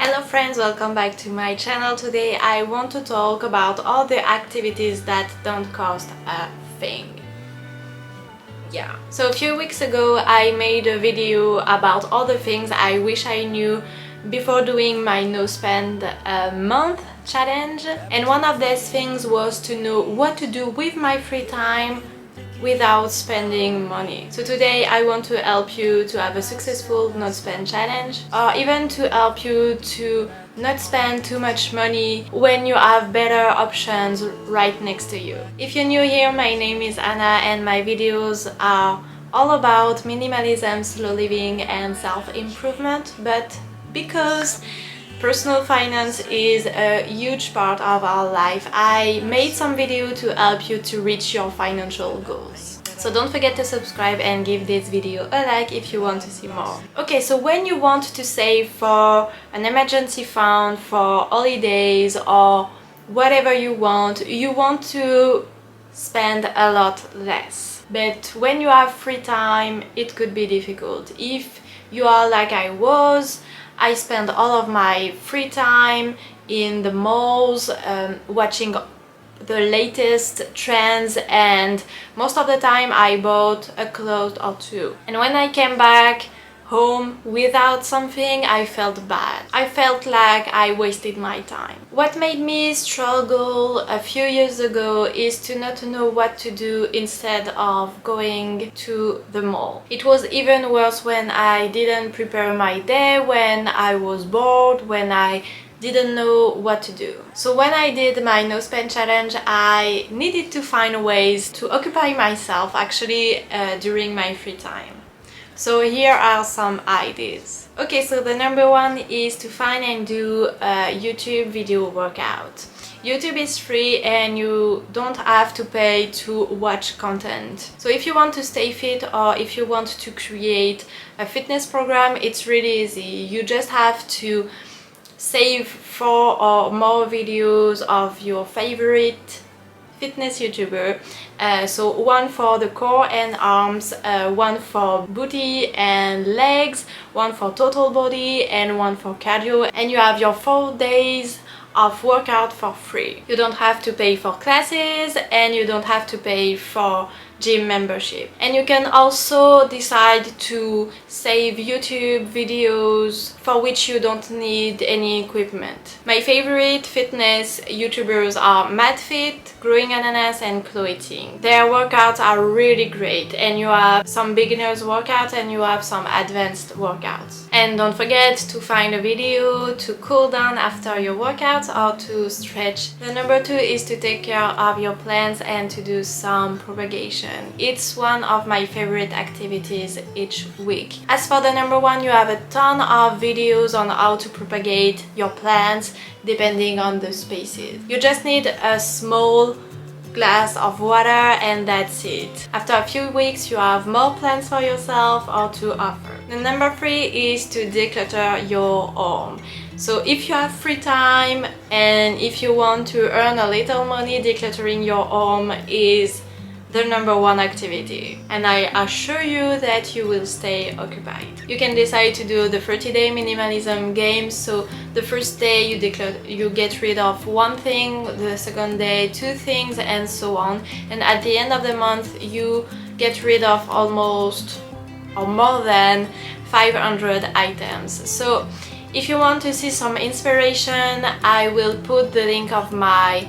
Hello friends, welcome back to my channel. Today I want to talk about all the activities that don't cost a thing. Yeah. So a few weeks ago I made a video about all the things I wish I knew before doing my no spend a month challenge, and one of these things was to know what to do with my free time without spending money. So today I want to help you to have a successful not spend challenge, or even to help you to not spend too much money when you have better options right next to you. If you're new here, my name is Anna and my videos are all about minimalism, slow living and self-improvement, but because personal finance is a huge part of our life, I made some video to help you to reach your financial goals. So don't forget to subscribe and give this video a like if you want to see more. Okay, so when you want to save for an emergency fund, for holidays or whatever you want to spend a lot less. But when you have free time, it could be difficult. If you are like I was, I spend all of my free time in the malls, watching the latest trends, and most of the time I bought a cloth or two. And when I came back home without something, I felt bad. I felt like I wasted my time. What made me struggle a few years ago is to not know what to do instead of going to the mall. It was even worse when I didn't prepare my day, when I was bored, when I didn't know what to do. So when I did my no spend challenge, I needed to find ways to occupy myself actually during my free time. So here are some ideas. Okay, so the number one is to find and do a YouTube video workout. YouTube is free and you don't have to pay to watch content. So if you want to stay fit or if you want to create a fitness program, it's really easy. You just have to save 4 or more videos of your favorite fitness YouTuber. So one for the core and arms, one for booty and legs, one for total body and one for cardio, and you have your 4 days of workout for free. You don't have to pay for classes and you don't have to pay for gym membership. And you can also decide to save YouTube videos for which you don't need any equipment. My favorite fitness YouTubers are MadFit, Growing Ananas and Chloe Ting. Their workouts are really great, and you have some beginners workouts and you have some advanced workouts. And don't forget to find a video to cool down after your workouts or to stretch. The number 2 is to take care of your plants and to do some propagation. It's one of my favorite activities each week. As for the number 1, you have a ton of videos on how to propagate your plants depending on the spaces. You just need a small glass of water and that's it. After a few weeks you have more plants for yourself or to offer. The number 3 is to declutter your home. So if you have free time and if you want to earn a little money, decluttering your home is the number 1 activity, and I assure you that you will stay occupied. You can decide to do the 30-day minimalism game. So the first day you get rid of 1 thing, the second day 2 things, and so on, and at the end of the month you get rid of almost or more than 500 items. So if you want to see some inspiration, I will put the link of my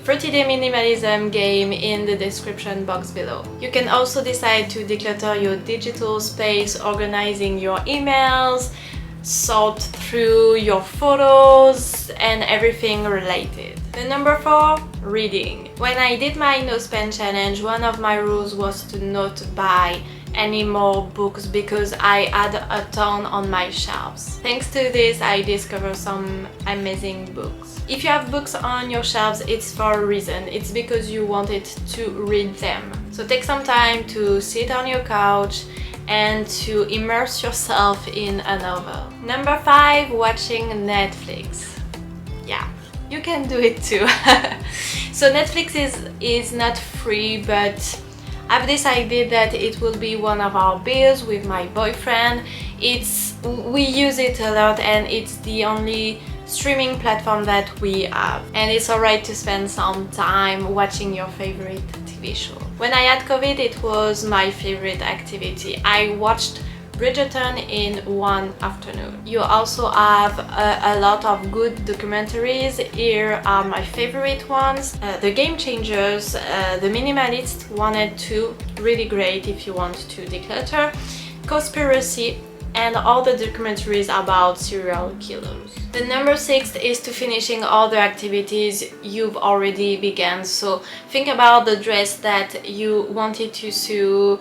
30-day minimalism game in the description box below. You can also decide to declutter your digital space, organizing your emails, sort through your photos and everything related. The number 4, reading. When I did my no spend challenge, one of my rules was to not buy any more books because I had a ton on my shelves. Thanks to this, I discovered some amazing books. If you have books on your shelves, it's for a reason. It's because you wanted to read them. So take some time to sit on your couch and to immerse yourself in a novel. Number 5, watching Netflix. Yeah, you can do it too. So Netflix is not free, but I've decided that it will be one of our bills with my boyfriend. It's we use it a lot and it's the only streaming platform that we have, and it's alright to spend some time watching your favorite TV show. When I had COVID, it was my favorite activity. I watched Bridgerton in one afternoon. You also have a lot of good documentaries. Here are my favorite ones. The Game Changers, The Minimalist 1 and 2, really great if you want to declutter. Conspiracy, and all the documentaries about serial killers. The number 6 is to finishing all the activities you've already begun. So think about the dress that you wanted to sew,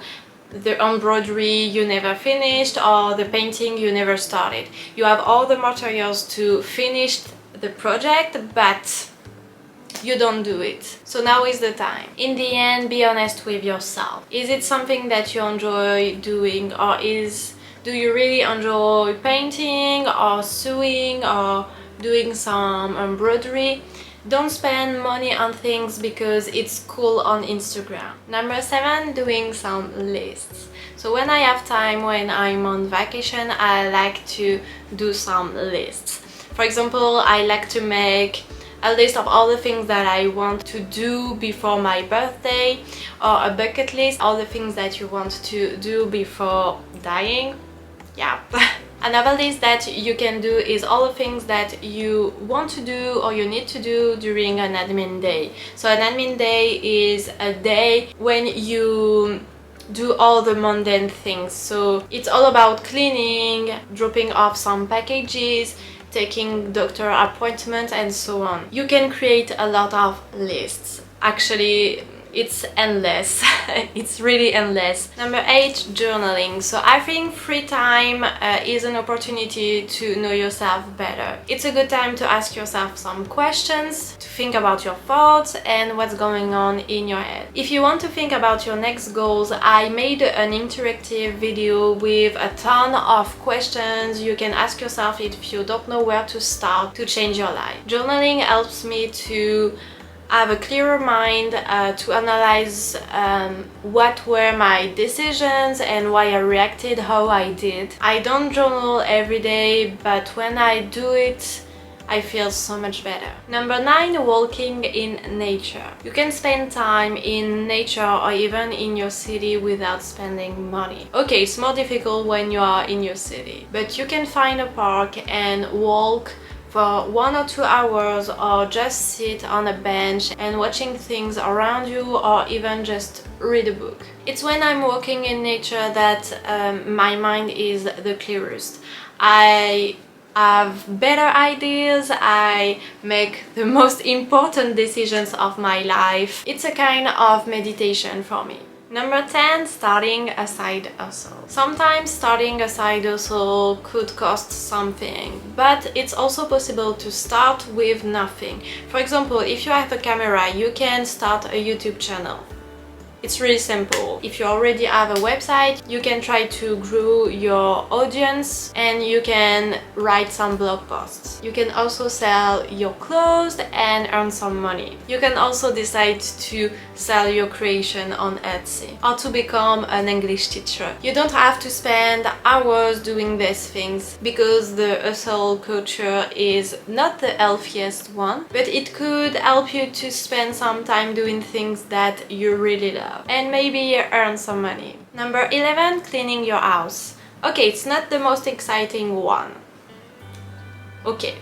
the embroidery you never finished, or the painting you never started. You have all the materials to finish the project, but you don't do it. So now is the time. In the end, be honest with yourself. Is it something that you enjoy doing, or do you really enjoy painting or sewing or doing some embroidery? Don't spend money on things because it's cool on Instagram. Number 7, doing some lists. So when I have time, when I'm on vacation, I like to do some lists. For example, I like to make a list of all the things that I want to do before my birthday, or a bucket list, all the things that you want to do before dying. Yeah. Another list that you can do is all the things that you want to do or you need to do during an admin day. So an admin day is a day when you do all the mundane things. So it's all about cleaning, dropping off some packages, taking doctor appointments, and so on. You can create a lot of lists. Actually, it's endless. It's really endless. Number 8, journaling. So I think free time is an opportunity to know yourself better. It's a good time to ask yourself some questions, to think about your thoughts and what's going on in your head. If you want to think about your next goals, I made an interactive video with a ton of questions you can ask yourself if you don't know where to start to change your life. Journaling helps me to have a clearer mind, to analyze what were my decisions and why I reacted how I did. I don't journal every day, but when I do it, I feel so much better. Number 9, walking in nature. You can spend time in nature or even in your city without spending money. Okay, it's more difficult when you are in your city, but you can find a park and walk for 1 or 2 hours, or just sit on a bench and watching things around you, or even just read a book. It's when I'm walking in nature that my mind is the clearest. I have better ideas, I make the most important decisions of my life. It's a kind of meditation for me. Number 10, starting a side hustle. Sometimes starting a side hustle could cost something, but it's also possible to start with nothing. For example, if you have a camera, you can start a YouTube channel. It's really simple. If you already have a website, you can try to grow your audience and you can write some blog posts. You can also sell your clothes and earn some money. You can also decide to sell your creation on Etsy or to become an English teacher. You don't have to spend hours doing these things because the hustle culture is not the healthiest one, but it could help you to spend some time doing things that you really love and maybe earn some money. Number 11, cleaning your house. Okay, it's not the most exciting one. Okay,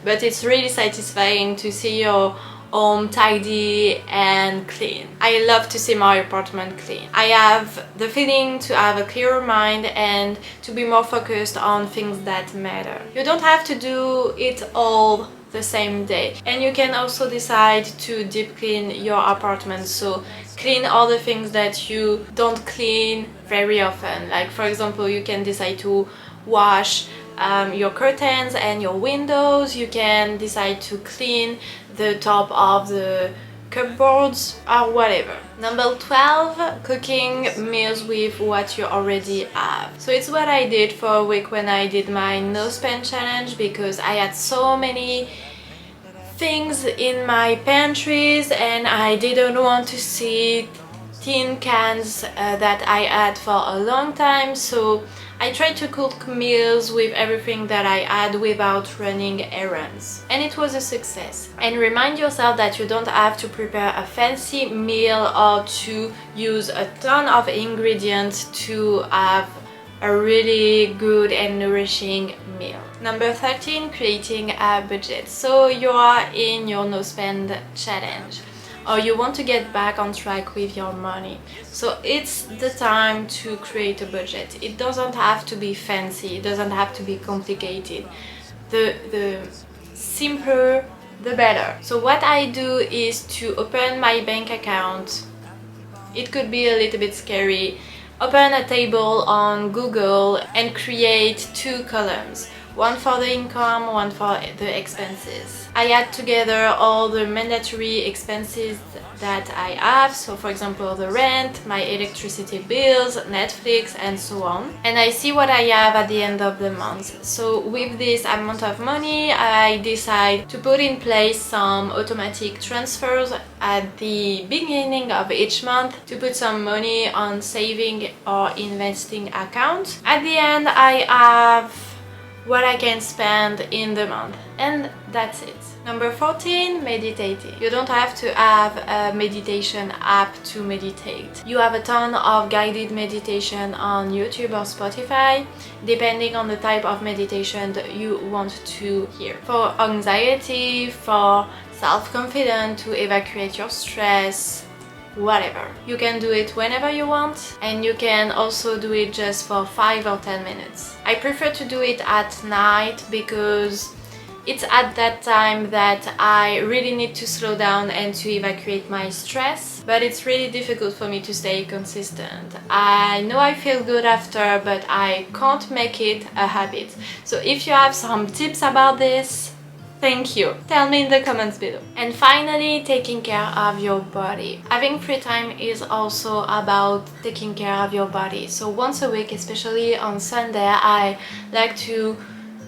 but it's really satisfying to see your home tidy and clean. I love to see my apartment clean. I have the feeling to have a clearer mind and to be more focused on things that matter. You don't have to do it all the same day, and you can also decide to deep clean your apartment, so clean all the things that you don't clean very often. Like for example, you can decide to wash your curtains and your windows. You can decide to clean the top of the cupboards or whatever. Number 12, cooking meals with what you already have. So it's what I did for a week when I did my no spend challenge, because I had so many things in my pantries and I didn't want to sit tin cans that I had for a long time, so I tried to cook meals with everything that I had without running errands. And it was a success. And remind yourself that you don't have to prepare a fancy meal or to use a ton of ingredients to have a really good and nourishing meal. Number 13, creating a budget. So you are in your no spend challenge, or you want to get back on track with your money. So it's the time to create a budget. It doesn't have to be fancy, it doesn't have to be complicated. The simpler, the better. So what I do is to open my bank account. It could be a little bit scary. Open a table on Google and create 2 columns. One for the income, one for the expenses. I add together all the mandatory expenses that I have, so for example the rent, my electricity bills, Netflix and so on. And I see what I have at the end of the month. So with this amount of money, I decide to put in place some automatic transfers at the beginning of each month to put some money on saving or investing account. At the end I have what I can spend in the month, and that's it. Number 14, meditating. You don't have to have a meditation app to meditate. You have a ton of guided meditation on YouTube or Spotify, depending on the type of meditation that you want to hear. For anxiety, for self-confidence, to evacuate your stress, whatever. You can do it whenever you want, and you can also do it just for 5 or 10 minutes. I prefer to do it at night because it's at that time that I really need to slow down and to evacuate my stress, but it's really difficult for me to stay consistent. I know I feel good after, but I can't make it a habit. So if you have some tips about this, thank you. Tell me in the comments below. And finally, taking care of your body. Having free time is also about taking care of your body. So once a week, especially on Sunday, I like to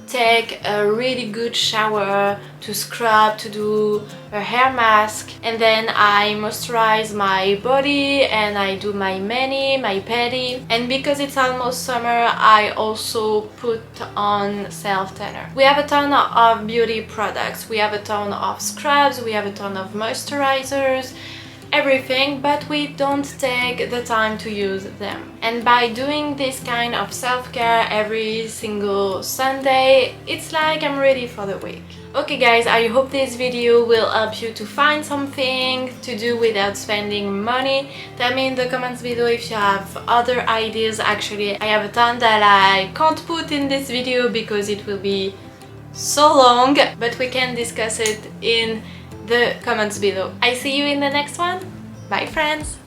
take a really good shower, to scrub, to do a hair mask, and then I moisturize my body and I do my mani, my pedi. And because it's almost summer, I also put on self-tanner. We have a ton of beauty products, we have a ton of scrubs, we have a ton of moisturizers, everything, but we don't take the time to use them. And by doing this kind of self-care every single Sunday, it's like I'm ready for the week. Okay guys, I hope this video will help you to find something to do without spending money. Tell me in the comments below if you have other ideas. Actually, I have a ton that I can't put in this video because it will be so long, but we can discuss it in the comments below. I see you in the next one. Bye friends!